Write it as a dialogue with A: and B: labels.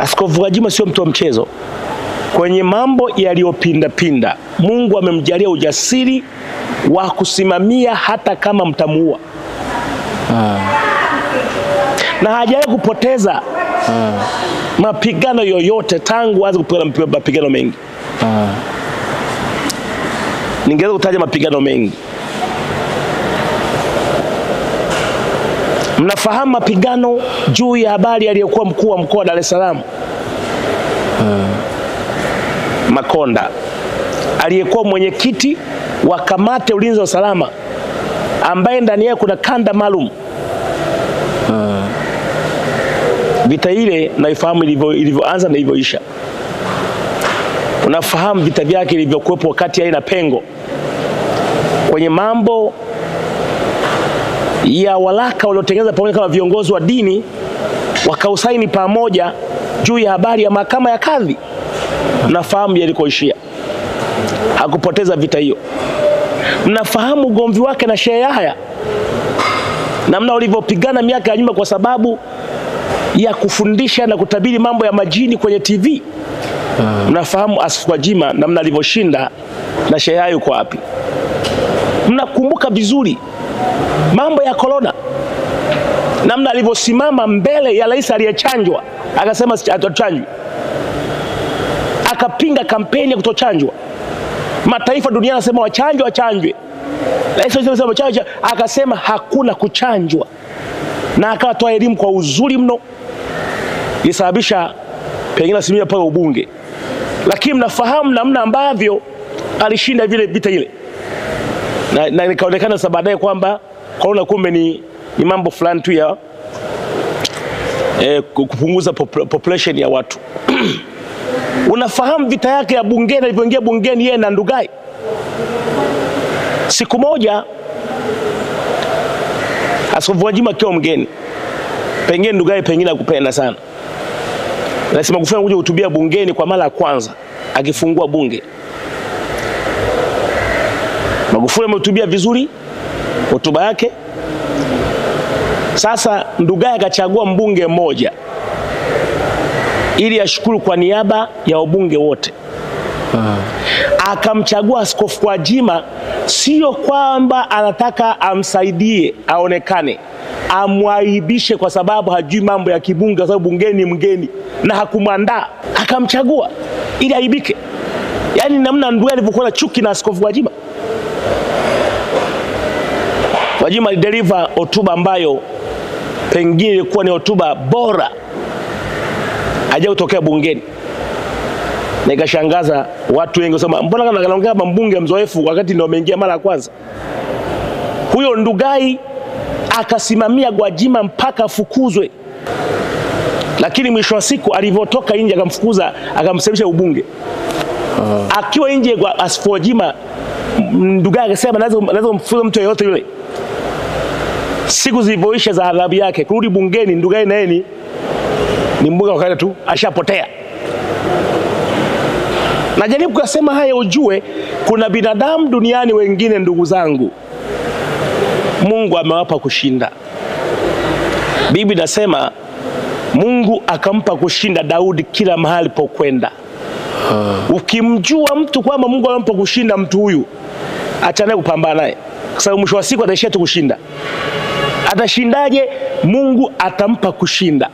A: Askofu Gwajima sio mtu wa mchezo. Kwenye mambo yaliyopinda pinda, Mungu amemjalia ujasiri wa kusimamia hata kama mtamuua. Na hajawahi kupoteza mapigano yoyote tangu aanze kupigana mapigano mengi. Ningeweza kutaja mapigano mengi. Mnafahamu mapigano juu ya habari aliyekuwa mkuu wa mkoa wa Dar es Salaam Makonda, aliyekuwa mwenyekiti wa kamati ya ulinzi wa usalama, ambaye ndani yake kuna kanda maalum. Vita ile naifahamu ilivyoanza na ilivyoisha. Unafahamu vita vyake ilivyokuwepo wakati haina pengo kwenye mambo ya walaka waliotengeneza pamoja kama viongozi wa dini wakausaini pamoja juu ya habari ya mahakama ya kadhi. Mnafahamu yalikoishia. Hakupoteza vita hiyo. Mnafahamu ugomvi wake na Sheikh Yahya, namna walivyopigana miaka ya nyuma kwa sababu ya kufundisha na kutabiri mambo ya majini kwenye TV. Mnafahamu Askofu Gwajima namna alivyoshinda na Sheikh Yahya yuko wapi. Mnakumbuka vizuri mambo ya corona, namna alivyosimama mbele ya rais aliyechanjwa akasema atochanjwe, akapinga kampeni ya kutochanjwa. Mataifa duniani yanasema wachanjwe. Rais anasema wachanjwe, akasema hakuna kuchanjwa, na akatoa elimu kwa uzuri mno, ilisababisha pengine asimia pale ubunge. Lakini mnafahamu namna ambavyo alishinda vile vita ile, na nikaonekana sasa baadaye kwamba corona kumbe ni mambo fulani tu ya kupunguza population ya watu. Unafahamu vita yake ya bungeni, alivyoingia bungeni yeye na Ndugai. Siku moja Askofu Gwajima akiwa mgeni, pengine Ndugai pengine akupenda sana, Rais Magufuli anakuja kuhutubia bungeni kwa mara ya kwanza akifungua bunge. Magufuli amehutubia vizuri hotuba yake. Sasa Ndugai akachagua mbunge mmoja ili ashukuru kwa niaba ya wabunge wote. Akamchagua Askofu Gwajima, sio kwamba anataka amsaidie aonekane, amwaibishe kwa sababu hajui mambo ya kibunge, kwa sababu bungeni ni mgeni na hakumwandaa. Akamchagua ili aibike. Yaani namna Ndugai alivyokuwa na chuki na Askofu Gwajima. Gwajima alideliver hotuba ambayo pengine ilikuwa ni hotuba bora hajawahi kutokea bungeni. Na ikashangaza watu wengi kusema mbona kama anaongea kama mbunge mzoefu wakati ndio ameingia mara ya kwanza. Huyo Ndugai akasimamia Gwajima mpaka afukuzwe. Lakini mwisho wa siku alivyotoka nje akamfukuza, akamsemesha ubunge. Akiwa nje kwa Askofu Gwajima, Ndugai akasema naweza kumfukuza mtu yeyote yule. Siku zilivyoisha za adhabu yake kurudi bungeni, Ndugai na yeye ni mbunge wa kawaida tu, ashapotea. Najaribu kusema haya ujue kuna binadamu duniani wengine, ndugu zangu, Mungu amewapa kushinda. Biblia inasema Mungu akampa kushinda Daudi kila mahali pokwenda. Ukimjua mtu kwamba Mungu amempa kushinda mtu huyu, achana kupambana naye, kwa sababu mwisho wa siku ataishia tu kushinda. Atashindaje? Mungu atampa kushinda.